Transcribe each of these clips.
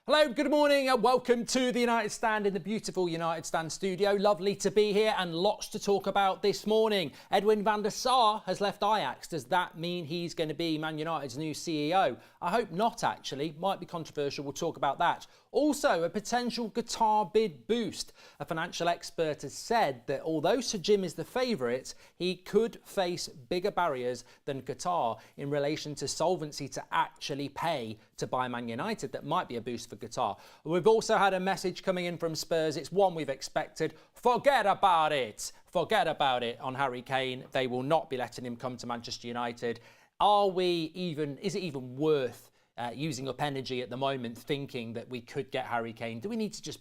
Hello, good morning and welcome to the United Stand in the beautiful United Stand studio. Lovely to be here and lots to talk about this morning. Edwin van der Sar has left Ajax. Does that mean he's going to be Man United's new CEO? I hope not, actually. Might be controversial. We'll talk about that. Also, a potential Qatar bid boost. A financial expert has said that although Sir Jim is the favourite, he could face bigger barriers than Qatar in relation to solvency to actually pay to buy Man United. That might be a boost for Qatar. We've also had a message coming in from Spurs. It's one we've expected. Forget about it. Forget about it on Harry Kane. They will not be letting him come to Manchester United. Is it even worth using up energy at the moment thinking that we could get Harry Kane? Do we need to just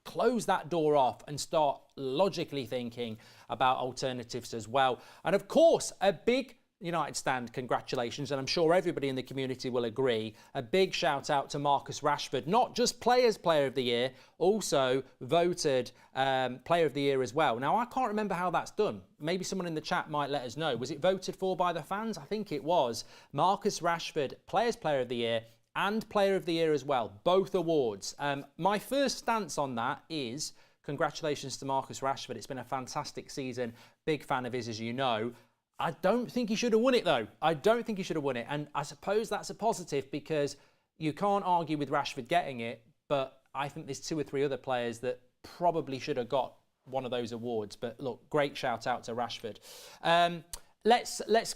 close that door off and start logically thinking about alternatives as well? And of course, a big United Stand congratulations, and I'm sure everybody in the community will agree. A big shout out to Marcus Rashford, not just Player of the Year, also voted Player of the Year as well. Now, I can't remember how that's done. Maybe someone in the chat might let us know. Was it voted for by the fans? I think it was. Marcus Rashford, Player of the Year and Player of the Year as well, both awards. My first stance on that is congratulations to Marcus Rashford. It's been a fantastic season. Big fan of his, as you know. I don't think he should have won it, though. I don't think he should have won it. And I suppose that's a positive because you can't argue with Rashford getting it, but I think there's 2 or 3 other players that probably should have got one of those awards. But look, great shout out to Rashford.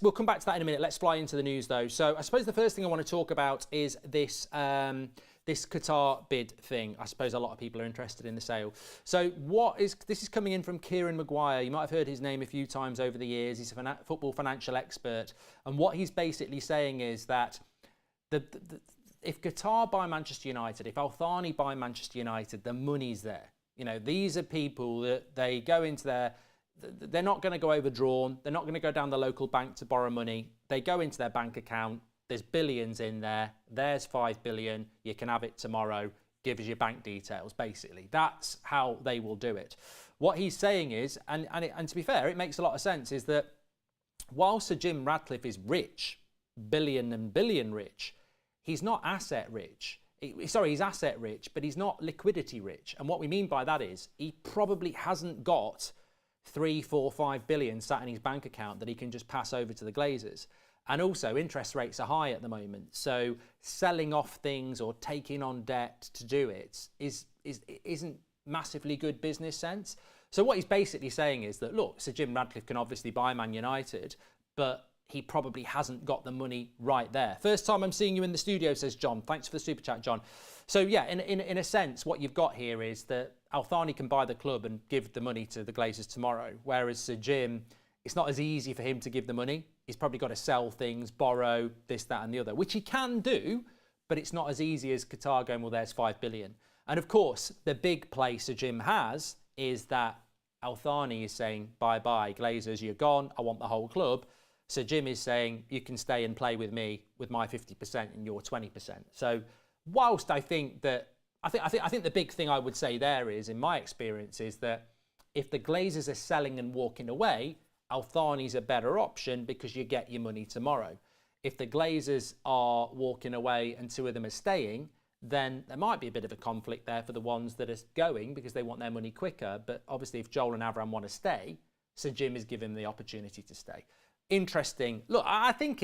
We'll come back to that in a minute. Let's fly into the news, though. So I suppose the first thing I want to talk about is this this Qatar bid thing. I suppose a lot of people are interested in the sale. So this is coming in from Kieran Maguire. You might have heard his name a few times over the years. He's a football financial expert. And what he's basically saying is that if Qatar buy Manchester United, if Al Thani buy Manchester United, the money's there. You know, these are people that they go into they're not going to go overdrawn. They're not going to go down the local bank to borrow money. They go into their bank account. There's billions in there. There's 5 billion. You can have it tomorrow. Give us your bank details, basically. That's how they will do it. What he's saying is, and to be fair, it makes a lot of sense, is that while Sir Jim Ratcliffe is rich, billion and billion rich, he's not asset rich. He's asset rich, but he's not liquidity rich. And what we mean by that is he probably hasn't got 3, 4, 5 billion sat in his bank account that he can just pass over to the Glazers. And also, interest rates are high at the moment. So selling off things or taking on debt to do it isn't massively good business sense. So what he's basically saying is that, look, Sir Jim Ratcliffe can obviously buy Man United, but he probably hasn't got the money right there. First time I'm seeing you in the studio, says John. Thanks for the super chat, John. So yeah, in a sense, what you've got here is that Al Thani can buy the club and give the money to the Glazers tomorrow, whereas Sir Jim, it's not as easy for him to give the money. He's probably got to sell things, borrow, this, that and the other, which he can do, but it's not as easy as Qatar going, well, there's 5 billion. And of course, the big play Sir Jim has is that Al Thani is saying, bye-bye, Glazers, you're gone, I want the whole club. Sir Jim is saying, you can stay and play with me with my 50% and your 20%. So whilst I think that, I think the big thing I would say there is, in my experience, is that if the Glazers are selling and walking away, Al Thani's a better option because you get your money tomorrow. If the Glazers are walking away and 2 of them are staying, then there might be a bit of a conflict there for the ones that are going because they want their money quicker. But obviously, if Joel and Avram want to stay, Sir Jim is giving them the opportunity to stay. Interesting. Look, I think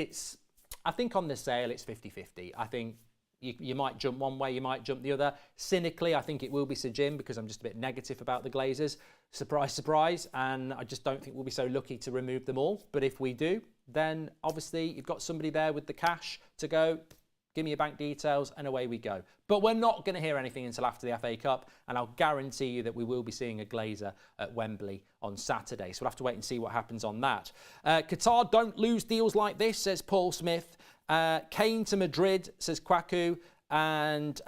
on the sale, it's 50-50. I think you might jump one way, you might jump the other. Cynically, I think it will be Sir Jim because I'm just a bit negative about the Glazers. Surprise, surprise. And I just don't think we'll be so lucky to remove them all. But if we do, then obviously you've got somebody there with the cash to go, give me your bank details, and away we go. But we're not going to hear anything until after the FA Cup, and I'll guarantee you that we will be seeing a Glazer at Wembley on Saturday. So we'll have to wait and see what happens on that. Qatar don't lose deals like this, says Paul Smith. Kane to Madrid, says Kwaku. And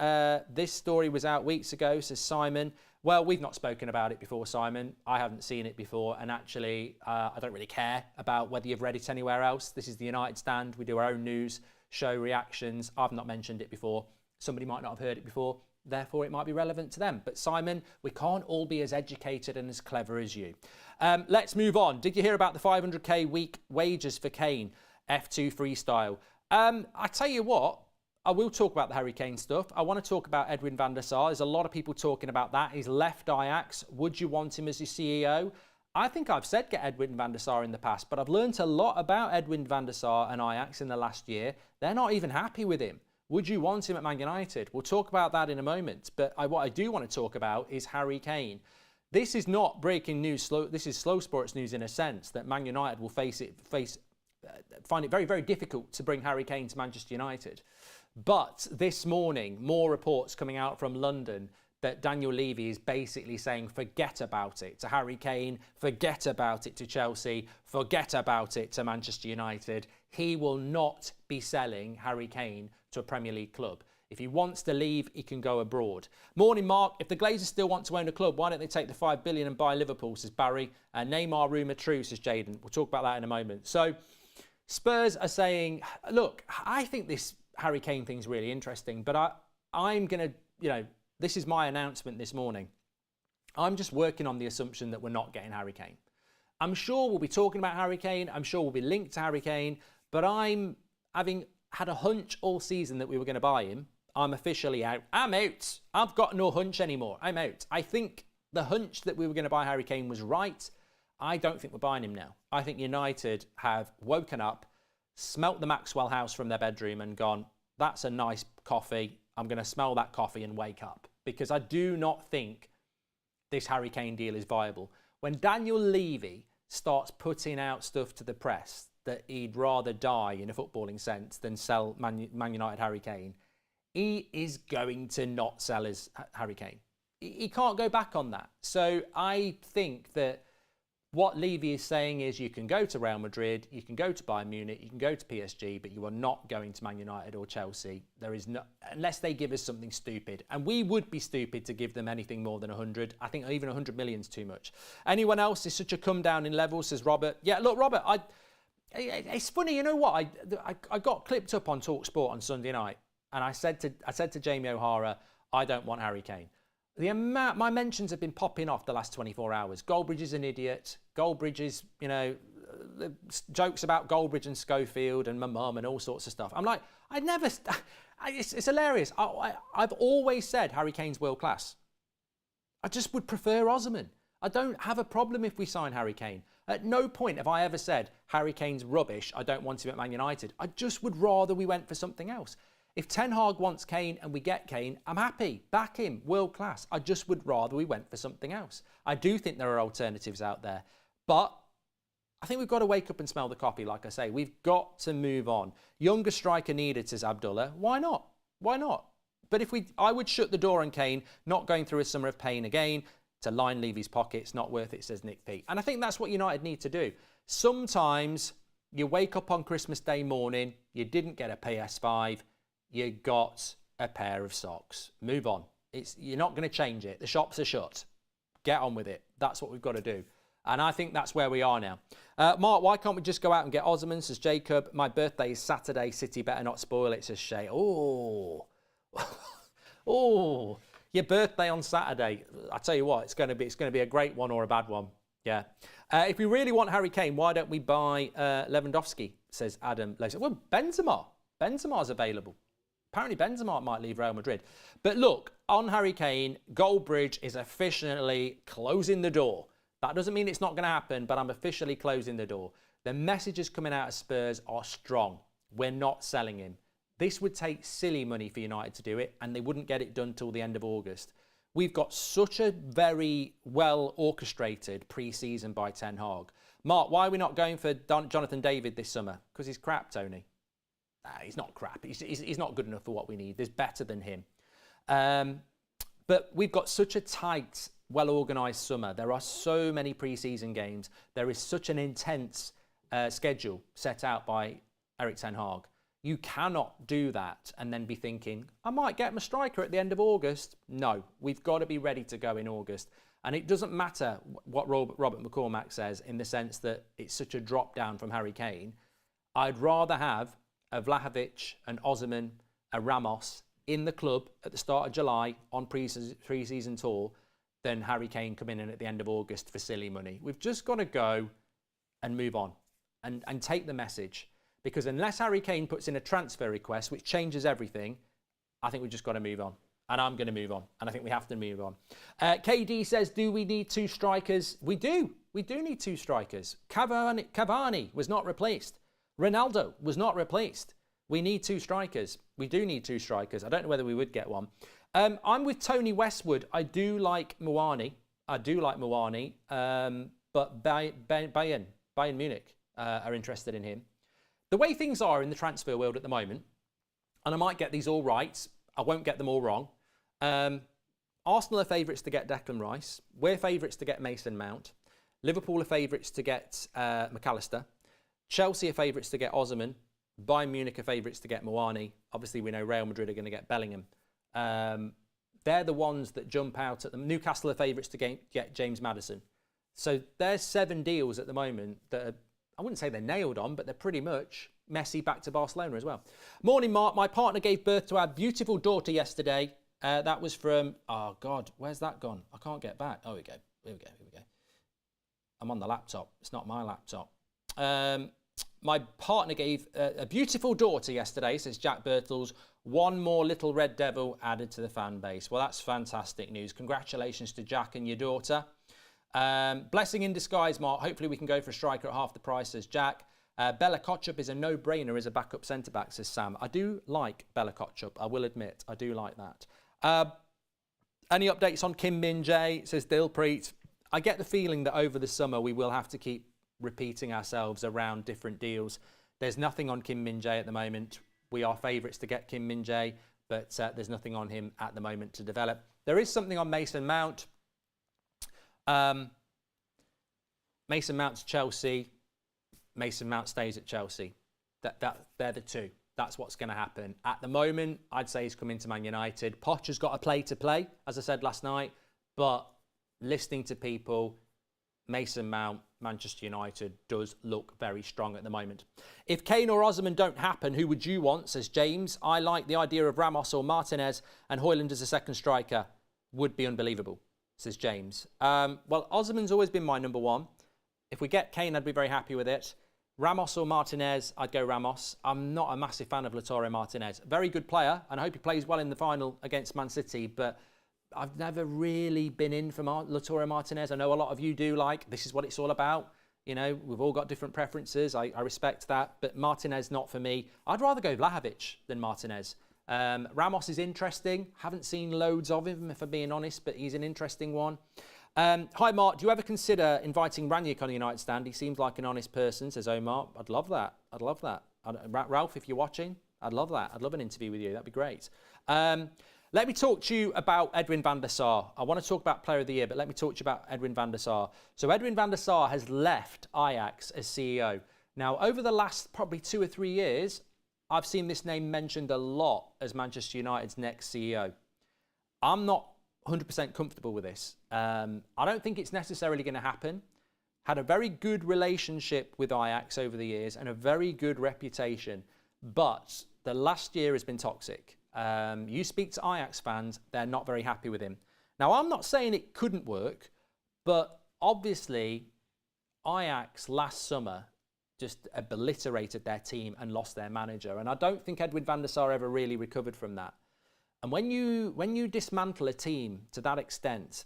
this story was out weeks ago, says Simon. Well, we've not spoken about it before, Simon. I haven't seen it before. And actually, I don't really care about whether you've read it anywhere else. This is the United Stand. We do our own news, show reactions. I've not mentioned it before. Somebody might not have heard it before. Therefore, it might be relevant to them. But Simon, we can't all be as educated and as clever as you. Let's move on. Did you hear about the 500k week wages for Kane? F2 freestyle. I tell you what, I will talk about the Harry Kane stuff. I want to talk about Edwin van der Sar. There's a lot of people talking about that. He's left Ajax. Would you want him as your CEO? I think I've said get Edwin van der Sar in the past, but I've learned a lot about Edwin van der Sar and Ajax in the last year. They're not even happy with him. Would you want him at Man United? We'll talk about that in a moment. But what I do want to talk about is Harry Kane. This is not breaking news. This is slow sports news in a sense that Man United will find it very, very difficult to bring Harry Kane to Manchester United. But this morning, more reports coming out from London that Daniel Levy is basically saying forget about it to Harry Kane, forget about it to Chelsea, forget about it to Manchester United. He will not be selling Harry Kane to a Premier League club. If he wants to leave, he can go abroad. Morning, Mark. If the Glazers still want to own a club, why don't they take the $5 billion and buy Liverpool, says Barry. Neymar rumour true, says Jaden. We'll talk about that in a moment. So Spurs are saying, look, I think this Harry Kane thing's really interesting, but I'm going to, this is my announcement this morning. I'm just working on the assumption that we're not getting Harry Kane. I'm sure we'll be talking about Harry Kane. I'm sure we'll be linked to Harry Kane, but I'm having had a hunch all season that we were going to buy him. I'm officially out. I'm out. I've got no hunch anymore. I'm out. I think the hunch that we were going to buy Harry Kane was right. I don't think we're buying him now. I think United have woken up, smelt the Maxwell house from their bedroom and gone, that's a nice coffee. I'm going to smell that coffee and wake up. Because I do not think this Harry Kane deal is viable. When Daniel Levy starts putting out stuff to the press that he'd rather die in a footballing sense than sell Man United Harry Kane, he is going to not sell his Harry Kane. He can't go back on that. So I think that what Levy is saying is you can go to Real Madrid, you can go to Bayern Munich, you can go to PSG, but you are not going to Man United or Chelsea. There is no, unless they give us something stupid. And we would be stupid to give them anything more than 100. I think even 100 million is too much. Anyone else is such a come down in levels, says Robert. Yeah, look, Robert, it's funny, you know what? I got clipped up on TalkSport on Sunday night, and I said to Jamie O'Hara, I don't want Harry Kane. My mentions have been popping off the last 24 hours. Goldbridge is an idiot. Goldbridge is, the jokes about Goldbridge and Schofield and my mum and all sorts of stuff. I'm like, it's hilarious. I've always said Harry Kane's world class. I just would prefer Osman. I don't have a problem if we sign Harry Kane. At no point have I ever said Harry Kane's rubbish. I don't want him at Man United. I just would rather we went for something else. If Ten Hag wants Kane and we get Kane, I'm happy. Back him, world class. I just would rather we went for something else. I do think there are alternatives out there. But I think we've got to wake up and smell the coffee, like I say. We've got to move on. Younger striker needed, says Abdullah. Why not? Why not? But I would shut the door on Kane, not going through a summer of pain again, to line Levy's pockets, not worth it, says Nick P. And I think that's what United need to do. Sometimes you wake up on Christmas Day morning, you didn't get a PS5, you got a pair of socks. Move on. You're not going to change it. The shops are shut. Get on with it. That's what we've got to do. And I think that's where we are now. Mark, why can't we just go out and get Osman, says Jacob. My birthday is Saturday. City better not spoil it, says Shay. Oh. Oh. Your birthday on Saturday. I tell you what, it's going to be a great one or a bad one. Yeah. If we really want Harry Kane, why don't we buy Lewandowski, says Adam. Well, Benzema's available. Apparently Benzema might leave Real Madrid. But look, on Harry Kane, Goldbridge is officially closing the door. That doesn't mean it's not going to happen, but I'm officially closing the door. The messages coming out of Spurs are strong. We're not selling him. This would take silly money for United to do it, and they wouldn't get it done till the end of August. We've got such a very well orchestrated pre-season by Ten Hag. Mark, why are we not going for Jonathan David this summer? Because he's crap, Tony. He's not crap. He's not good enough for what we need. There's better than him. But we've got such a tight, well-organised summer. There are so many pre-season games. There is such an intense schedule set out by Erik Ten Hag. You cannot do that and then be thinking, I might get my striker at the end of August. No, we've got to be ready to go in August. And it doesn't matter what Robert McCormack says in the sense that it's such a drop down from Harry Kane. I'd rather have a Vlahovic, an Osman, a Ramos in the club at the start of July on pre-season tour than Harry Kane coming in at the end of August for silly money. We've just got to go and move on and take the message. Because unless Harry Kane puts in a transfer request, which changes everything, I think we've just got to move on. And I'm going to move on. And I think we have to move on. KD says, do we need 2 strikers? We do. We do need 2 strikers. Cavani was not replaced. Ronaldo was not replaced. We need 2 strikers. We do need 2 strikers. I don't know whether we would get one. I'm with Tony Westwood. I do like Muani. But Bayern Munich are interested in him. The way things are in the transfer world at the moment, and I might get these all right, I won't get them all wrong. Arsenal are favourites to get Declan Rice. We're favourites to get Mason Mount. Liverpool are favourites to get McAllister. Chelsea are favourites to get Osimhen. Bayern Munich are favourites to get Muani. Obviously, we know Real Madrid are going to get Bellingham. They're the ones that jump out at them. Newcastle are favourites to get James Maddison. So there's 7 deals at the moment that are, I wouldn't say they're nailed on, but they're pretty much Messi back to Barcelona as well. Morning, Mark. My partner gave birth to our beautiful daughter yesterday. That was from, oh God, where's that gone? I can't get back. Oh, here we go. I'm on the laptop. It's not my laptop. My partner gave a beautiful daughter yesterday, says Jack Birtles. 1 more little red devil added to the fan base. Well, that's fantastic news. Congratulations to Jack and your daughter. Blessing in disguise, Mark. Hopefully we can go for a striker at half the price, says Jack. Bella Kotchup is a no-brainer as a backup centre-back, says Sam. I do like Bella Kotchup, I will admit. I do like that. Any updates on Kim Min-jae, says Dilpreet. I get the feeling that over the summer we will have to keep repeating ourselves around different deals. There's nothing on Kim Min-jae at the moment. We are favourites to get Kim Min-jae, but there's nothing on him at the moment to develop. There is something on Mason Mount. Mason Mount's Chelsea. Mason Mount stays at Chelsea. They're the 2. That's what's going to happen. At the moment, I'd say he's coming to Man United. Poch has got a play to play, as I said last night. But listening to people, Mason Mount, Manchester United does look very strong at the moment. If Kane or Osimhen don't happen, who would you want, says James. I like the idea of Ramos or Martinez and Højlund as a second striker. Would be unbelievable, says James. Well, Osimhen's always been my number 1. If we get Kane, I'd be very happy with it. Ramos or Martinez, I'd go Ramos. I'm not a massive fan of Lautaro Martinez. Very good player, and I hope he plays well in the final against Man City, but I've never really been in for Lautaro Martinez. I know a lot of you do like, this is what it's all about. You know, we've all got different preferences. I respect that, but Martinez, not for me. I'd rather go Vlahovic than Martinez. Ramos is interesting. Haven't seen loads of him, if I'm being honest, but he's an interesting one. Hi, Mark. Do you ever consider inviting Ranić on a United stand? He seems like an honest person, says Omar. I'd love that. I'd love that. Ralph, if you're watching, I'd love that. I'd love an interview with you. That'd be great. Let me talk to you about Edwin van der Sar. I want to talk about Player of the Year, but let me talk to you about Edwin van der Sar. So Edwin van der Sar has left Ajax as CEO. Now, over the last probably 2 or 3 years, I've seen this name mentioned a lot as Manchester United's next CEO. I'm not 100% comfortable with this. I don't think it's necessarily going to happen. Had a very good relationship with Ajax over the years and a very good reputation, but the last year has been toxic. You speak to Ajax fans, they're not very happy with him. Now, I'm not saying it couldn't work, but obviously Ajax last summer just obliterated their team and lost their manager. And I don't think Edwin van der Sar ever really recovered from that. And when you dismantle a team to that extent,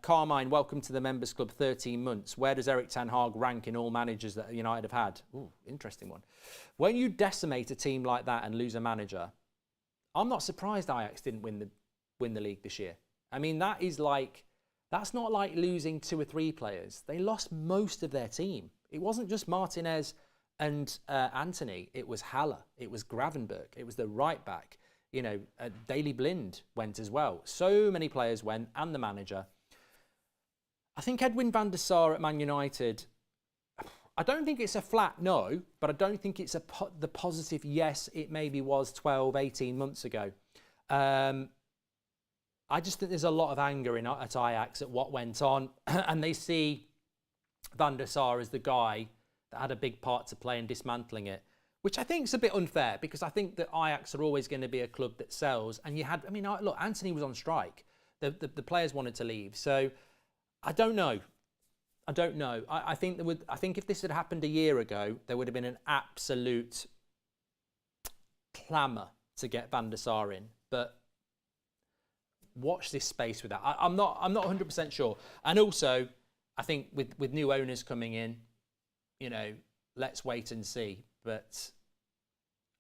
Carmine, welcome to the Members Club, 13 months. Where does Erik ten Hag rank in all managers that United have had? Ooh, interesting one. When you decimate a team like that and lose a manager, I'm not surprised Ajax didn't win the league this year. I mean, that's not like losing 2 or 3 players. They lost most of their team. It wasn't just Martinez and Anthony. It was Haller. It was Gravenberch. It was the right back. You know, Daley Blind went as well. So many players went, and the manager. I think Edwin van der Sar at Man United, I don't think it's a flat no, but I don't think it's the positive yes it maybe was 12, 18 months ago. I just think there's a lot of anger at Ajax at what went on, and they see van der Sar as the guy that had a big part to play in dismantling it, which I think is a bit unfair, because I think that Ajax are always going to be a club that sells. And you had, I mean, look, Anthony was on strike. The players wanted to leave. So I don't know. I don't know. I think I think if this had happened a year ago, there would have been an absolute clamour to get Van der Sar in. But watch this space with that. I'm not 100% sure. And also, I think with new owners coming in, you know, let's wait and see. But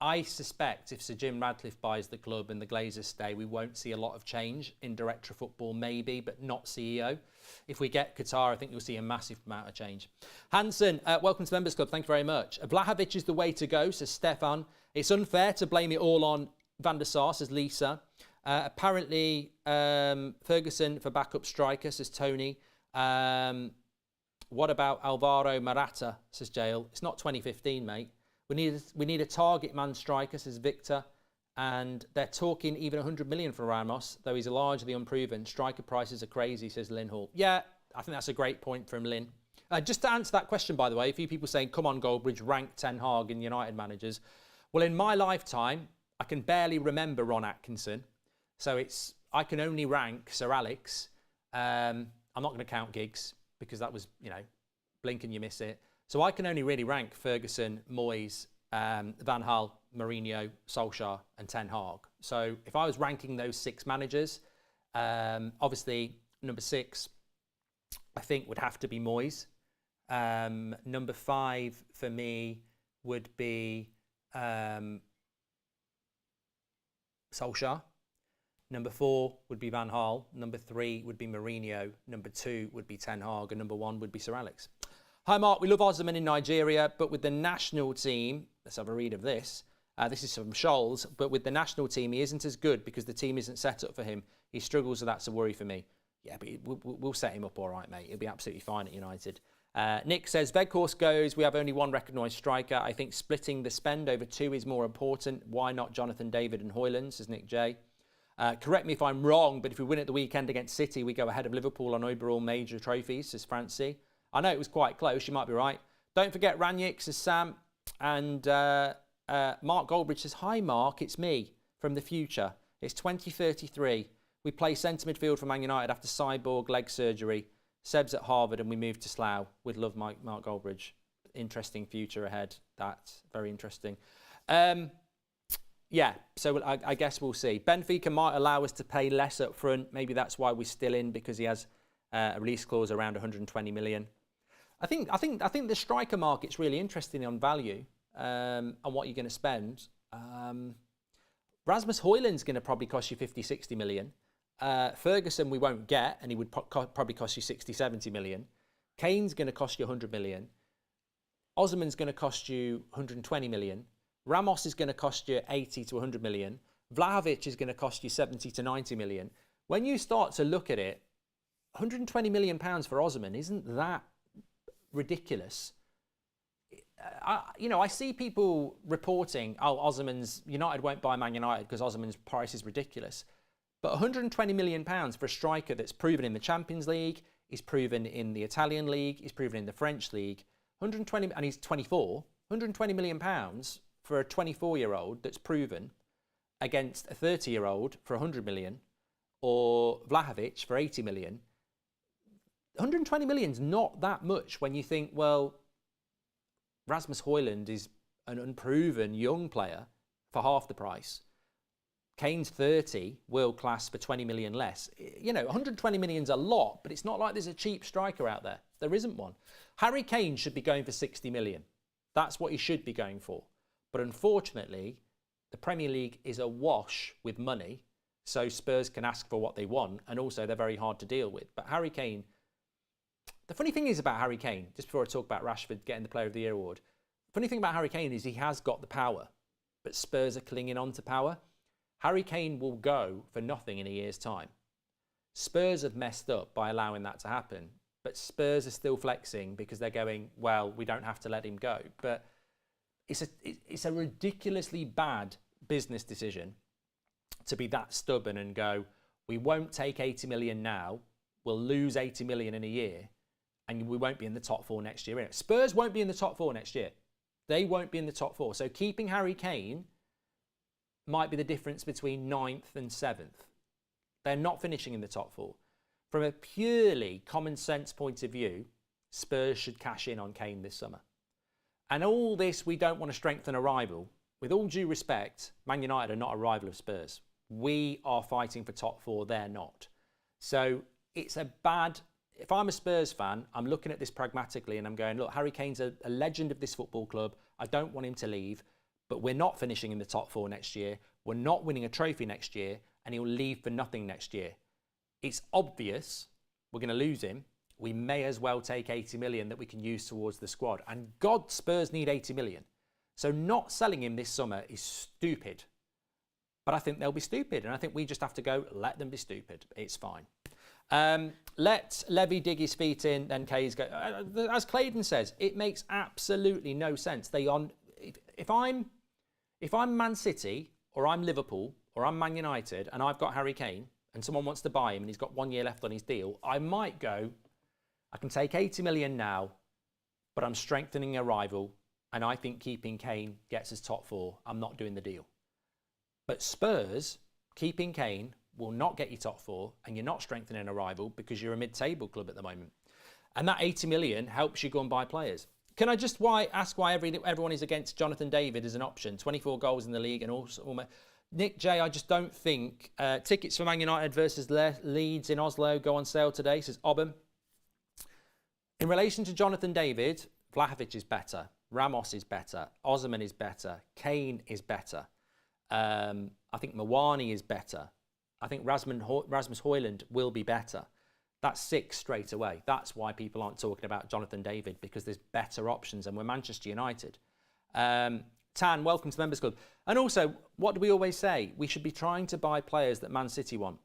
I suspect if Sir Jim Radcliffe buys the club and the Glazers stay, we won't see a lot of change in director of football, maybe, but not CEO. If we get Qatar, I think you'll see a massive amount of change. Hansen, welcome to the Members Club. Thank you very much. Vlahovic is the way to go, says Stefan. It's unfair to blame it all on Van der Sar, says Lisa. Apparently, Ferguson for backup striker, says Tony. What about Alvaro Morata, says Jael. It's not 2015, mate. We need a target man striker, says Victor. And they're talking even 100 million for Ramos, though he's largely unproven. Striker prices are crazy, says Lynn Hall. Yeah, I think that's a great point from Lynn. Just to answer that question, by the way, a few people saying, come on, Goldbridge, rank Ten Hag in United managers. Well, in my lifetime, I can barely remember Ron Atkinson. So I can only rank Sir Alex. I'm not going to count Giggs because that was, you know, blink and you miss it. So I can only really rank Ferguson, Moyes, Van Gaal, Mourinho, Solskjaer and Ten Hag. So if I was ranking those 6 managers, obviously number 6, I think would have to be Moyes. Number 5 for me would be Solskjaer. Number 4 would be Van Gaal. Number 3 would be Mourinho. Number 2 would be Ten Hag. And number 1 would be Sir Alex. Hi, Mark. We love Osman in Nigeria, but with the national team, let's have a read of this. This is from Scholes, but with the national team, he isn't as good because the team isn't set up for him. He struggles, so that's a worry for me. Yeah, but we'll set him up all right, mate. He'll be absolutely fine at United. Nick says, Weghorst goes, we have only one recognised striker. I think splitting the spend over 2 is more important. Why not Jonathan David and Højlund, says Nick J. Correct me if I'm wrong, but if we win at the weekend against City, we go ahead of Liverpool on overall major trophies, says Francie. I know it was quite close, you might be right. Don't forget Ranić, says Sam. And Mark Goldbridge says, hi Mark, it's me from the future. It's 2033. We play centre midfield for Man United after cyborg leg surgery. Seb's at Harvard and we move to Slough. With love, Mark Goldbridge. Interesting future ahead. That's very interesting. Yeah, so I guess we'll see. Benfica might allow us to pay less up front. Maybe that's why we're still in, because he has a release clause around 120 million. I think the striker market's really interesting on value and what you're going to spend. Rasmus Højlund's going to probably cost you 50, 60 million. Ferguson we won't get, and he would probably cost you 60, 70 million. Kane's going to cost you 100 million. Osman's going to cost you 120 million. Ramos is going to cost you 80 to 100 million. Vlahovic is going to cost you 70 to 90 million. When you start to look at it, 120 million pounds for Osman isn't that ridiculous. I see people reporting, oh, Osman's United won't buy Man United because Osman's price is ridiculous. But 120 million pounds for a striker that's proven in the Champions League, he's proven in the Italian League, he's proven in the French League, 120, and he's 24, 120 million pounds for a 24-year-old that's proven against a 30-year-old for 100 million, or Vlahovic for 80 million. 120 million's not that much when you think, well, Rasmus Højlund is an unproven young player for half the price. Kane's 30, world class for 20 million less. 120 million's a lot, but it's not like there's a cheap striker out there. There isn't one. Harry Kane should be going for 60 million. That's what he should be going for. But unfortunately, the Premier League is awash with money, so Spurs can ask for what they want, and also they're very hard to deal with. But Harry Kane, the funny thing is about Harry Kane, just before I talk about Rashford getting the Player of the Year award, the funny thing about Harry Kane is he has got the power, but Spurs are clinging on to power. Harry Kane will go for nothing in a year's time. Spurs have messed up by allowing that to happen, but Spurs are still flexing because they're going, well, we don't have to let him go. But it's a ridiculously bad business decision to be that stubborn and go, we won't take 80 million now, we'll lose 80 million in a year, and we won't be in the top 4 next year. Spurs won't be in the top 4 next year. They won't be in the top 4. So keeping Harry Kane might be the difference between 9th and 7th. They're not finishing in the top 4. From a purely common sense point of view, Spurs should cash in on Kane this summer. And all this, we don't want to strengthen a rival. With all due respect, Man United are not a rival of Spurs. We are fighting for top four, they're not. So it's a bad... If I'm a Spurs fan, I'm looking at this pragmatically and I'm going, look, Harry Kane's a legend of this football club. I don't want him to leave, but we're not finishing in the top four next year. We're not winning a trophy next year, and he'll leave for nothing next year. It's obvious we're going to lose him. We may as well take 80 million that we can use towards the squad. And God, Spurs need 80 million. So not selling him this summer is stupid. But I think they'll be stupid. And I think we just have to go, let them be stupid. It's fine. Let Levy dig his feet in, then Kay's go. As Claydon says, it makes absolutely no sense. If I'm Man City, or I'm Liverpool, or I'm Man United, and I've got Harry Kane, and someone wants to buy him, and he's got 1 year left on his deal, I might go, I can take 80 million now, but I'm strengthening a rival, and I think keeping Kane gets us top four. I'm not doing the deal. But Spurs, keeping Kane will not get you top four, and you're not strengthening a rival because you're a mid-table club at the moment. And that 80 million helps you go and buy players. Can I just ask why everyone is against Jonathan David as an option? 24 goals in the league and also... Nick J, I just don't think... tickets for Man United versus Leeds in Oslo go on sale today, says Obam. In relation to Jonathan David, Vlahovic is better. Ramos is better. Osimhen is better. Kane is better. I think Mawani is better. I think Rasmus Højlund will be better. That's 6 straight away. That's why people aren't talking about Jonathan David, because there's better options, and we're Manchester United. Tan, welcome to the Members Club. And also, what do we always say? We should be trying to buy players that Man City want.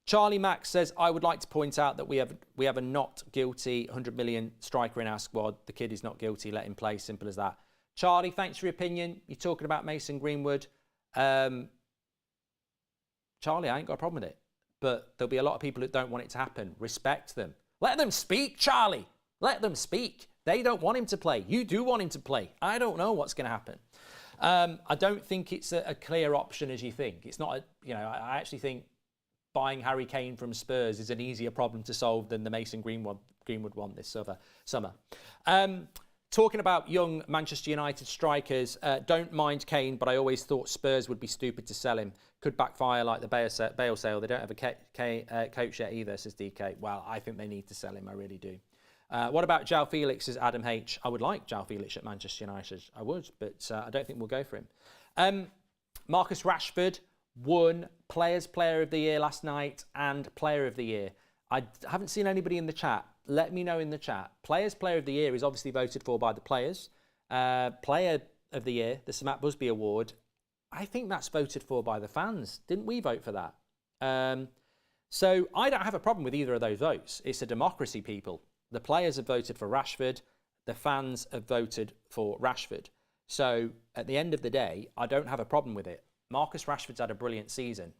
Charlie Max says, I would like to point out that we have a not guilty 100 million striker in our squad. The kid is not guilty. Let him play. Simple as that. Charlie, thanks for your opinion. You're talking about Mason Greenwood. Charlie, I ain't got a problem with it. But there'll be a lot of people that don't want it to happen. Respect them. Let them speak, Charlie. Let them speak. They don't want him to play. You do want him to play. I don't know what's going to happen. I don't think it's a clear option as you think. It's not, I actually think buying Harry Kane from Spurs is an easier problem to solve than the Mason Greenwood one this summer. Talking about young Manchester United strikers, don't mind Kane, but I always thought Spurs would be stupid to sell him. Could backfire like the Bale sale. They don't have a coach yet either, says DK. Well, I think they need to sell him. I really do. What about João Felix, says Adam H. I would like João Felix at Manchester United. I would, but I don't think we'll go for him. Marcus Rashford won Players Player of the Year last night and Player of the Year. I haven't seen anybody in the chat. Let me know in the chat. Players Player of the Year is obviously voted for by the players. Player of the Year, the Sir Matt Busby Award, I think that's voted for by the fans. Didn't we vote for that? So I don't have a problem with either of those votes. It's a democracy, people. The players have voted for Rashford. The fans have voted for Rashford. So at the end of the day, I don't have a problem with it. Marcus Rashford's had a brilliant season.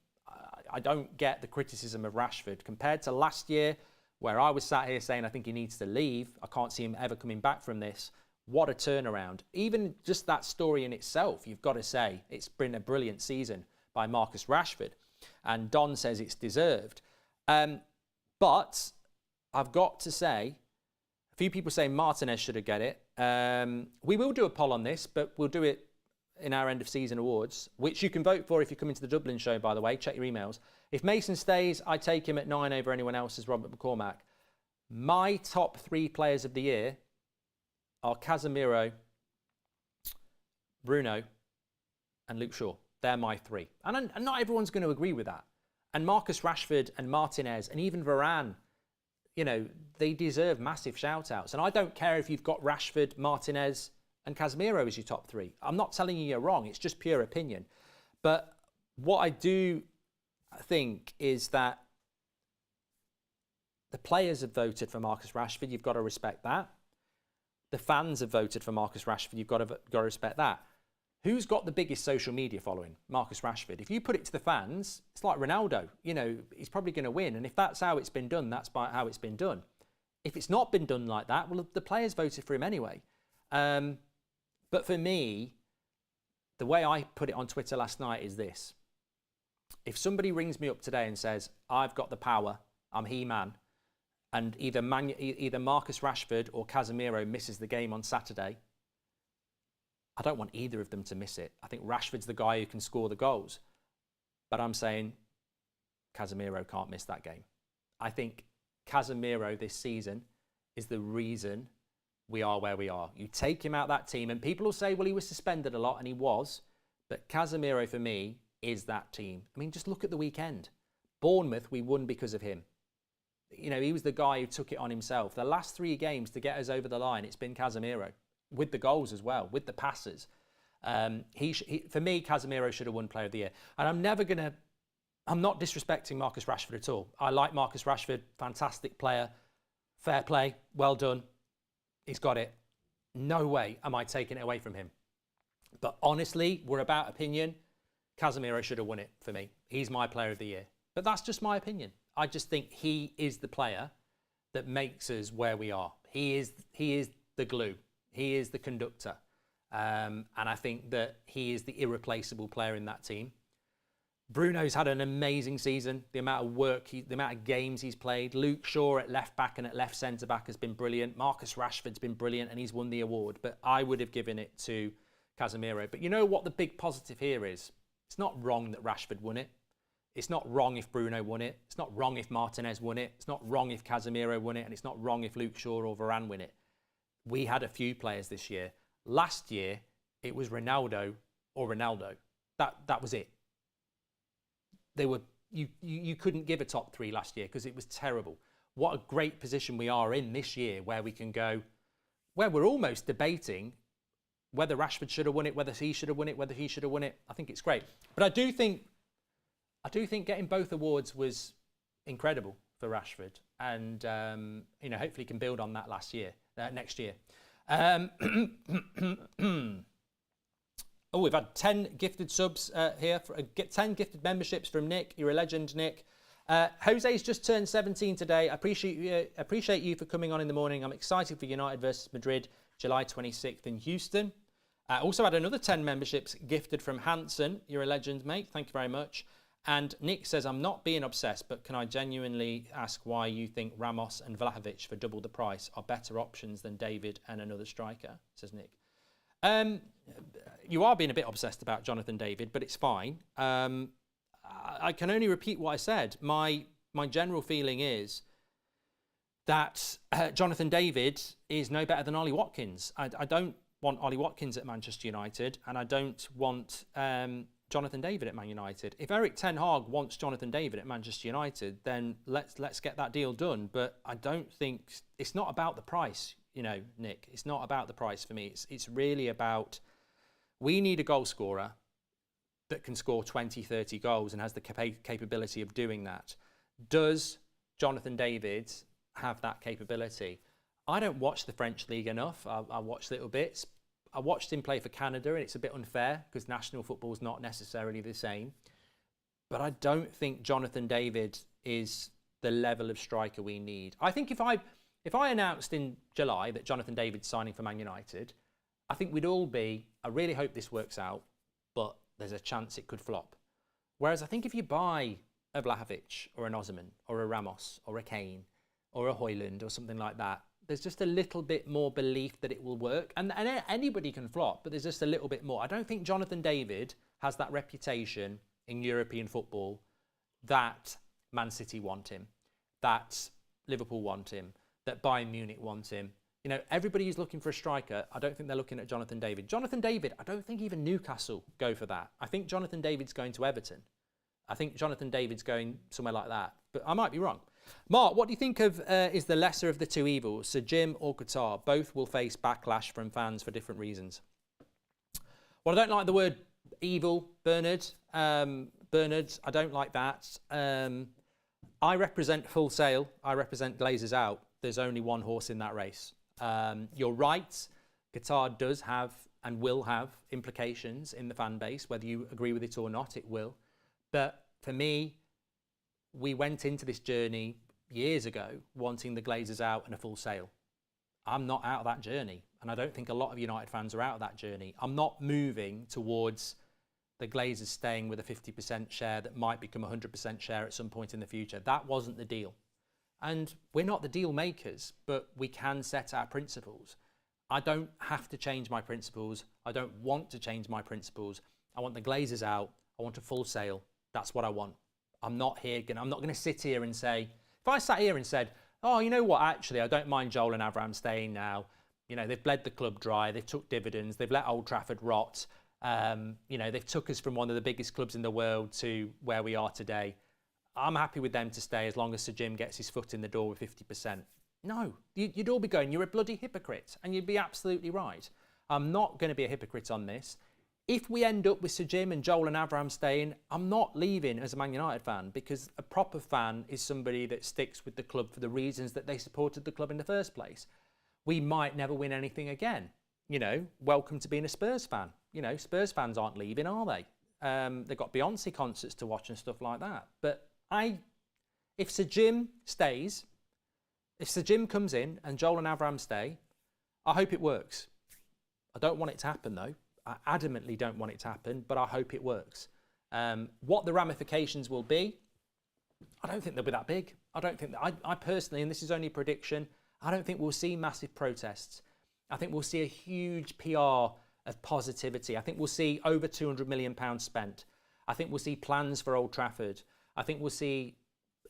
I don't get the criticism of Rashford. Compared to last year, where I was sat here saying I think he needs to leave, I can't see him ever coming back from this. What a turnaround. Even just that story in itself, you've got to say, it's been a brilliant season by Marcus Rashford. And Don says it's deserved. But I've got to say, a few people say Martinez should have got it. We will do a poll on this, but we'll do it in our end of season awards, which you can vote for if you come into the Dublin show, by the way. Check your emails. If Mason stays, I take him at 9 over anyone else, as Robert McCormack. My top 3 players of the year are Casemiro, Bruno, and Luke Shaw. They're my 3. And not everyone's going to agree with that. And Marcus Rashford and Martinez and even Varane, they deserve massive shout-outs. And I don't care if you've got Rashford, Martinez, and Casemiro as your top 3. I'm not telling you you're wrong. It's just pure opinion. But what I do think is that the players have voted for Marcus Rashford. You've got to respect that. The fans have voted for Marcus Rashford. You've got to respect that. Who's got the biggest social media following? Marcus Rashford. If you put it to the fans, it's like Ronaldo. He's probably going to win. And if that's how it's been done, that's how it's been done. If it's not been done like that, well, the players voted for him anyway. But for me, the way I put it on Twitter last night is this. If somebody rings me up today and says, I've got the power, I'm He-Man, and either Marcus Rashford or Casemiro misses the game on Saturday, I don't want either of them to miss it. I think Rashford's the guy who can score the goals. But I'm saying Casemiro can't miss that game. I think Casemiro this season is the reason we are where we are. You take him out of that team, and people will say, well, he was suspended a lot, and he was. But Casemiro, for me, is that team. I mean, just look at the weekend. Bournemouth, we won because of him. You know, he was the guy who took it on himself. The last 3 games to get us over the line, it's been Casemiro, with the goals as well, with the passes. For me, Casemiro should have won Player of the Year. And I'm not disrespecting Marcus Rashford at all. I like Marcus Rashford, fantastic player, fair play, well done. He's got it. No way am I taking it away from him. But honestly, we're about opinion. Casemiro should have won it for me. He's my Player of the Year. But that's just my opinion. I just think he is the player that makes us where we are. He is the glue. He is the conductor. And I think that he is the irreplaceable player in that team. Bruno's had an amazing season. The amount of work, the amount of games he's played. Luke Shaw at left back and at left centre back has been brilliant. Marcus Rashford's been brilliant and he's won the award. But I would have given it to Casemiro. But you know what the big positive here is? It's not wrong that Rashford won it. It's not wrong if Bruno won it. It's not wrong if Martinez won it. It's not wrong if Casemiro won it. And it's not wrong if Luke Shaw or Varane win it. We had a few players this year. Last year, it was Ronaldo or Ronaldo. That was it. You couldn't give a top 3 last year because it was terrible. What a great position we are in this year where we can go, where we're almost debating whether Rashford should have won it, whether he should have won it, whether he should have won it. I think it's great. But I do think getting both awards was incredible for Rashford, and hopefully can build on that next year. Oh, we've had 10 gifted subs here. 10 gifted memberships from Nick. You're a legend, Nick. Jose's just turned 17 today. I appreciate you for coming on in the morning. I'm excited for United versus Madrid, July 26th in Houston. Also had another 10 memberships gifted from Hanson. You're a legend, mate. Thank you very much. And Nick says, I'm not being obsessed, but can I genuinely ask why you think Ramos and Vlahovic for double the price are better options than David and another striker, says Nick. You are being a bit obsessed about Jonathan David, but it's fine. I can only repeat what I said. My general feeling is that Jonathan David is no better than Ollie Watkins. I don't want Ollie Watkins at Manchester United, and I don't want Jonathan David at Man United. If Eric Ten Hag wants Jonathan David at Manchester United, then let's get that deal done. But I don't think it's not about the price, Nick. It's not about the price for me. It's really about, we need a goal scorer that can score 20, 30 goals and has the capability of doing that. Does Jonathan David have that capability? I don't watch the French league enough. I watch little bits. I watched him play for Canada, and it's a bit unfair because national football is not necessarily the same. But I don't think Jonathan David is the level of striker we need. I think if I announced in July that Jonathan David's signing for Man United, I think we'd all be, I really hope this works out, but there's a chance it could flop. Whereas I think if you buy a Vlahovic or an Osimhen or a Ramos or a Kane or a Højlund or something like that, there's just a little bit more belief that it will work. And anybody can flop, but there's just a little bit more. I don't think Jonathan David has that reputation in European football that Man City want him, that Liverpool want him, that Bayern Munich want him. Everybody who's looking for a striker, I don't think they're looking at Jonathan David. Jonathan David, I don't think even Newcastle go for that. I think Jonathan David's going to Everton. I think Jonathan David's going somewhere like that, but I might be wrong. Mark, what do you think of is the lesser of the two evils, Sir Jim or Qatar? Both will face backlash from fans for different reasons. Well, I don't like the word evil, Bernard. Bernard, I don't like that. I represent Full Sail. I represent Glazers Out. There's only one horse in that race. You're right. Qatar does have and will have implications in the fan base. Whether you agree with it or not, it will. But for me, we went into this journey years ago wanting the Glazers out and a Full Sail. I'm not out of that journey, and I don't think a lot of United fans are out of that journey. I'm not moving towards the Glazers staying with a 50% share that might become a 100% share at some point in the future. That wasn't the deal. And we're not the deal makers, but we can set our principles. I don't have to change my principles. I don't want to change my principles. I want the Glazers out. I want a full sale. That's what I want. I'm not going to sit here and say, if I sat here and said, oh, you know what, actually, I don't mind Joel and Avram staying now. You know, they've bled the club dry. They've took dividends. They've let Old Trafford rot. You know, they've took us from one of the biggest clubs in the world to where we are today. I'm happy with them to stay as long as Sir Jim gets his foot in the door with 50%. No, you'd all be going, you're a bloody hypocrite, and you'd be absolutely right. I'm not going to be a hypocrite on this. If we end up with Sir Jim and Joel and Avram staying, I'm not leaving as a Man United fan, because a proper fan is somebody that sticks with the club for the reasons that they supported the club in the first place. We might never win anything again. You know, welcome to being a Spurs fan. You know, Spurs fans aren't leaving, are they? They've got Beyonce concerts to watch and stuff like that. But if Sir Jim stays, if Sir Jim comes in and Joel and Avram stay, I hope it works. I don't want it to happen, though. I adamantly don't want it to happen, but I hope it works. What the ramifications will be, I don't think they'll be that big. I don't think that, I personally, and this is only a prediction, I don't think we'll see massive protests. I think we'll see a huge PR of positivity. I think we'll see over £200 million spent. I think we'll see plans for Old Trafford. I think we'll see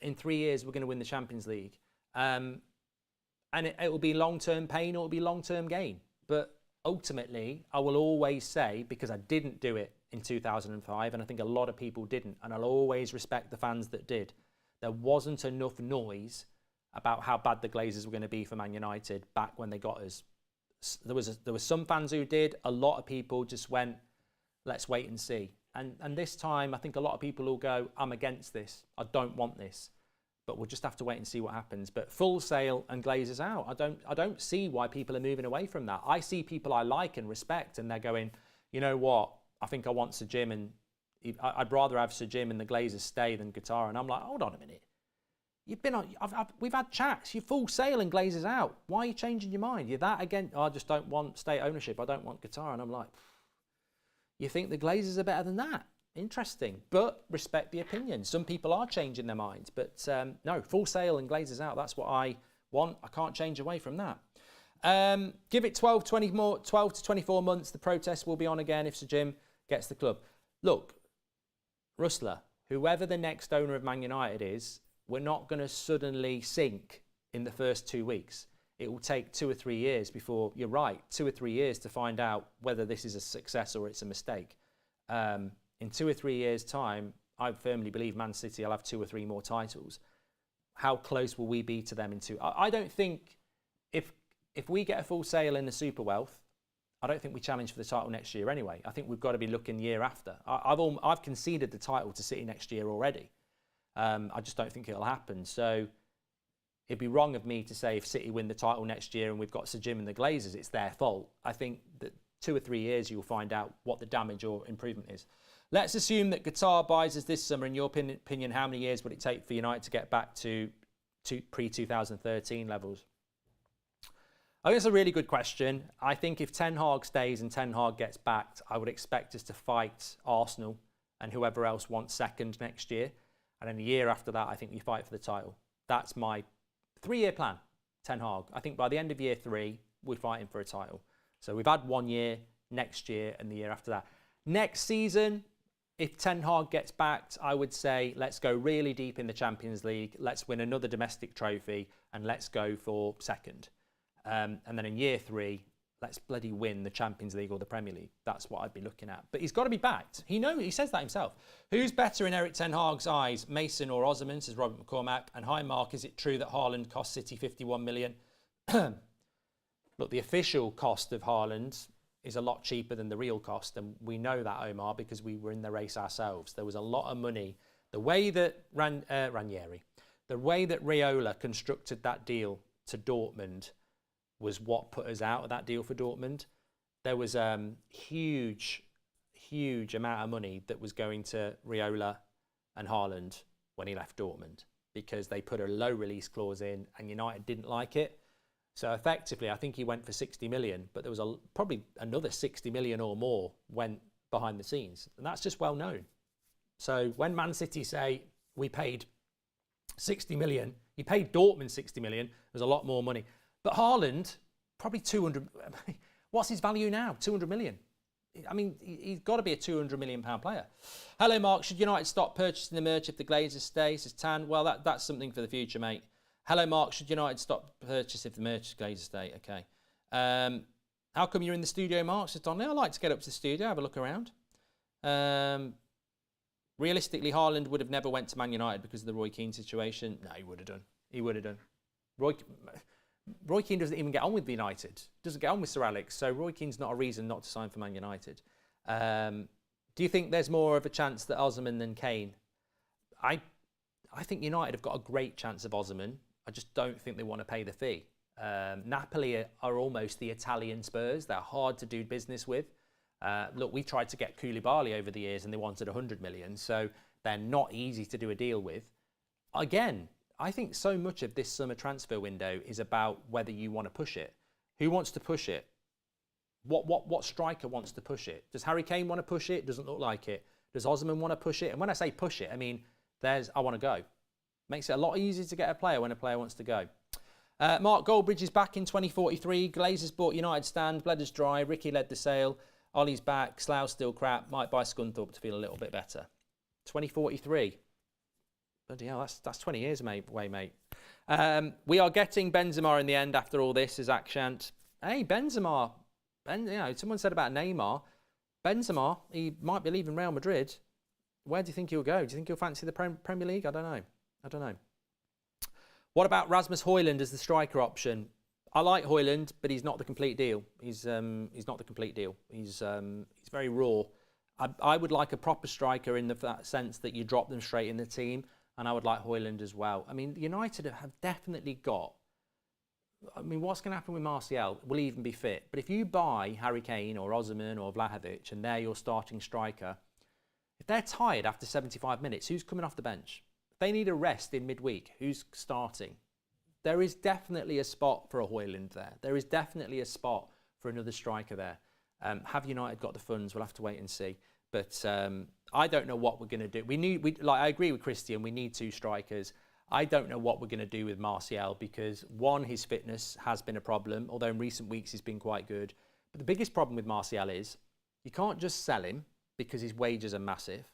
in 3 years we're going to win the Champions League. And it will be long-term pain or it will be long-term gain. But ultimately, I will always say, because I didn't do it in 2005, and I think a lot of people didn't, and I'll always respect the fans that did, there wasn't enough noise about how bad the Glazers were going to be for Man United back when they got us. There were some fans who did. A lot of people just went, let's wait and see. And this time, I think a lot of people will go, I'm against this. I don't want this. But we'll just have to wait and see what happens. But full sale and Glazers out. I don't see why people are moving away from that. I see people I like and respect, and they're going, you know what? I think I want Sir Jim, and I'd rather have Sir Jim and the Glazers stay than Qatar. And I'm like, hold on a minute. You've been on. We've had chats. You're full sale and Glazers out. Why are you changing your mind? You're that again. Oh, I just don't want state ownership. I don't want Qatar. And I'm like, you think the Glazers are better than that? Interesting, but respect the opinion. Some people are changing their minds, but no, full sale and Glazers out. That's what I want. I can't change away from that. Give it 12 to 24 months. The protest will be on again if Sir Jim gets the club. Look, Rustler, whoever the next owner of Man United is, we're not going to suddenly sink in the first 2 weeks. It will take 2 or 3 years before, you're right, 2 or 3 years to find out whether this is a success or it's a mistake. In 2 or 3 years' time, I firmly believe Man City will have 2 or 3 more titles. How close will we be to them in 2? I don't think, if we get a full sale in the Super Wealth, I don't think we challenge for the title next year anyway. I think we've got to be looking year after. I've conceded the title to City next year already. I just don't think it'll happen. So it'd be wrong of me to say if City win the title next year and we've got Sir Jim and the Glazers, it's their fault. I think that 2 or 3 years you'll find out what the damage or improvement is. Let's assume that Qatar buys us this summer. In your opinion, how many years would it take for United to get back to pre-2013 levels? I think it's a really good question. I think if Ten Hag stays and Ten Hag gets backed, I would expect us to fight Arsenal and whoever else wants second next year. And then the year after that, I think we fight for the title. That's my 3-year plan, Ten Hag. I think by the end of year 3, we're fighting for a title. So we've had 1 year, next year, and the year after that. Next season, if Ten Hag gets backed, I would say let's go really deep in the Champions League. Let's win another domestic trophy, and let's go for second. And then in year 3, let's bloody win the Champions League or the Premier League. That's what I'd be looking at. But he's got to be backed. He says that himself. Who's better in Eric Ten Hag's eyes, Mason or Osimhen, says Robert McCormack. And hi, Mark, is it true that Haaland cost City 51 million? Look, the official cost of Haaland is a lot cheaper than the real cost. And we know that, Omar, because we were in the race ourselves. There was a lot of money. The way that Ranieri, the way that Raiola constructed that deal to Dortmund was what put us out of that deal for Dortmund. There was huge amount of money that was going to Raiola and Haaland when he left Dortmund because they put a low release clause in and United didn't like it. So effectively, I think he went for 60 million, but there was probably another 60 million or more went behind the scenes. And that's just well known. So when Man City say we paid 60 million He paid Dortmund 60 million. There's a lot more money. But Haaland, probably 200. What's his value now? 200 million. I mean, he's got to be a £200 million player. Hello, Mark. Should United stop purchasing the merch if the Glazers stay? Says Tan. Well, that's something for the future, mate. Hello, Mark. Should United stop purchasing if the merch Glazers stay? Okay. How come you're in the studio, Mark? Says Donnelly. I like to get up to the studio, have a look around. Realistically, Haaland would have never went to Man United because of the Roy Keane situation. No, he would have done. He would have done. Roy Keane doesn't even get on with United. Doesn't get on with Sir Alex. So Roy Keane's not a reason not to sign for Man United. Do you think there's more of a chance that Osimhen than Kane? I think United have got a great chance of Osimhen. I just don't think they want to pay the fee. Napoli are almost the Italian Spurs. They're hard to do business with. Look, we tried to get Koulibaly over the years and they wanted 100 million. So they're not easy to do a deal with. Again, I think so much of this summer transfer window is about whether you want to push it. Who wants to push it? What striker wants to push it? Does Harry Kane want to push it? Doesn't look like it. Does Osimhen want to push it? And when I say push it, I mean, I want to go. Makes it a lot easier to get a player when a player wants to go. Mark Goldbridge is back in 2043. Glazers bought United stand. Bledder's dry. Ricky led the sale. Ollie's back. Slough's still crap. Might buy Scunthorpe to feel a little bit better. 2043. Bloody hell, that's 20 years away, mate. We are getting Benzema in the end after all this, is Akshant. Hey, Benzema. Someone said about Neymar. Benzema, he might be leaving Real Madrid. Where do you think he'll go? Do you think he'll fancy the Premier League? I don't know. What about Rasmus Højlund as the striker option? I like Højlund, but he's not the complete deal. He's not the complete deal. He's very raw. I would like a proper striker in that sense that you drop them straight in the team. And I would like Højlund as well. I mean, United have definitely got... I mean, what's going to happen with Martial? Will he even be fit? But if you buy Harry Kane or Osimhen or Vlahovic and they're your starting striker, if they're tired after 75 minutes, who's coming off the bench? If they need a rest in midweek, who's starting? There is definitely a spot for a Højlund there. There is definitely a spot for another striker there. Have United got the funds? We'll have to wait and see. But I don't know what we're going to do. I agree with Christian. We need two strikers. I don't know what we're going to do with Martial because, one, his fitness has been a problem, although in recent weeks he's been quite good. But the biggest problem with Martial is you can't just sell him because his wages are massive.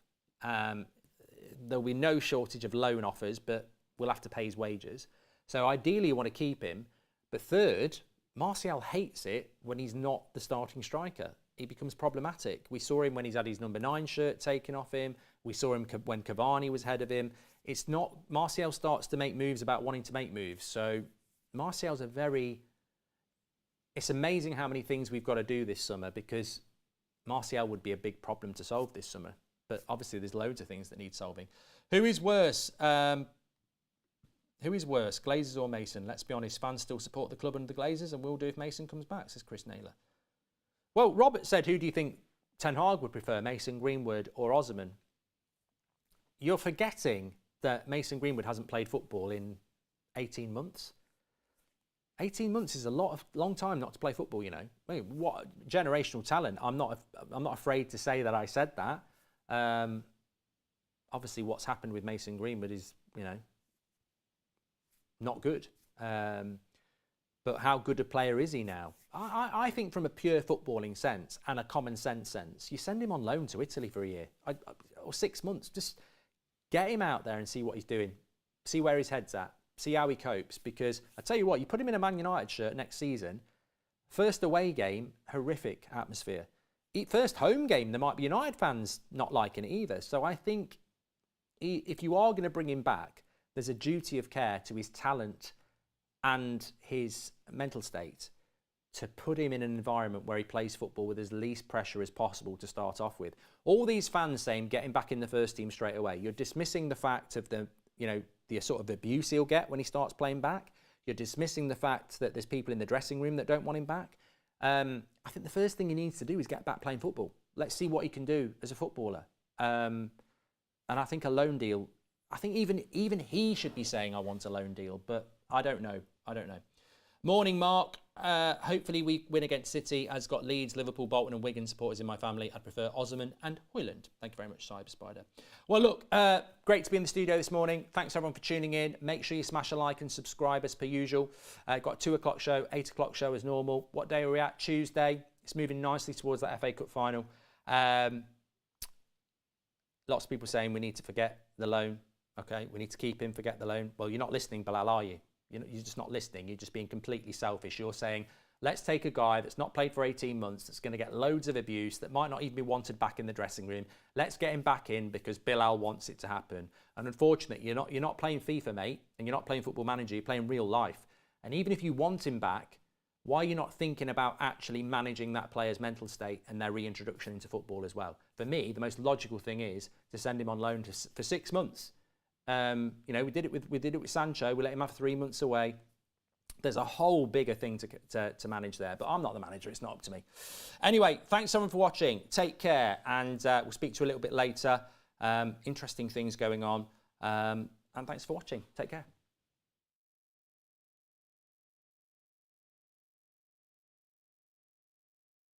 There'll be no shortage of loan offers, but we'll have to pay his wages. So ideally you want to keep him. But third, Martial hates it when he's not the starting striker. He becomes problematic. We saw him when he's had his number 9 shirt taken off him. We saw him when Cavani was head of him. Martial starts to make moves about wanting to make moves. So Martial's it's amazing how many things we've got to do this summer because Martial would be a big problem to solve this summer. But obviously there's loads of things that need solving. Who is worse? Glazers or Mason? Let's be honest, fans still support the club and the Glazers and will do if Mason comes back, says Chris Naylor. Well, Robert said, who do you think Ten Hag would prefer, Mason Greenwood or Osimhen? You're forgetting that Mason Greenwood hasn't played football in 18 months. 18 months is a long time not to play football, you know. I mean, what generational talent. I'm not afraid to say that I said that. Obviously, what's happened with Mason Greenwood is, not good. But how good a player is he now? I think from a pure footballing sense and a common sense sense, you send him on loan to Italy for a year or 6 months. Just get him out there and see what he's doing. See where his head's at. See how he copes. Because I tell you what, you put him in a Man United shirt next season, first away game, horrific atmosphere. First home game, there might be United fans not liking it either. So I think if you are going to bring him back, there's a duty of care to his talent and his mental state to put him in an environment where he plays football with as least pressure as possible to start off with. All these fans saying get him back in the first team straight away. You're dismissing the fact of the sort of abuse he'll get when he starts playing back. You're dismissing the fact that there's people in the dressing room that don't want him back. I think the first thing he needs to do is get back playing football. Let's see what he can do as a footballer. And I think a loan deal, I think even he should be saying I want a loan deal, but I don't know. Morning, Mark. Hopefully we win against City. Has got Leeds, Liverpool, Bolton and Wigan supporters in my family. I'd prefer Osman and Hoyland. Thank you very much, Cyber Spider. Well, look, great to be in the studio this morning. Thanks everyone for tuning in. Make sure you smash a like and subscribe as per usual. Got a 2 o'clock show, 8 o'clock show as normal. What day are we at? Tuesday. It's moving nicely towards that FA Cup final. Lots of people saying we need to forget the loan. Okay, we need to keep him, forget the loan. Well, you're not listening, Bilal, are you? You're just not listening. You're just being completely selfish. You're saying, let's take a guy that's not played for 18 months, that's going to get loads of abuse, that might not even be wanted back in the dressing room. Let's get him back in because Bilal wants it to happen. And unfortunately, you're not playing FIFA, mate, and you're not playing Football Manager. You're playing real life. And even if you want him back, why are you not thinking about actually managing that player's mental state and their reintroduction into football as well? For me, the most logical thing is to send him on loan for 6 months. You know, we did it with Sancho. We let him have 3 months away. There's a whole bigger thing to manage there, but I'm not the manager. It's not up to me. Anyway, thanks everyone for watching. Take care, and we'll speak to you a little bit later. Interesting things going on, and thanks for watching. Take care.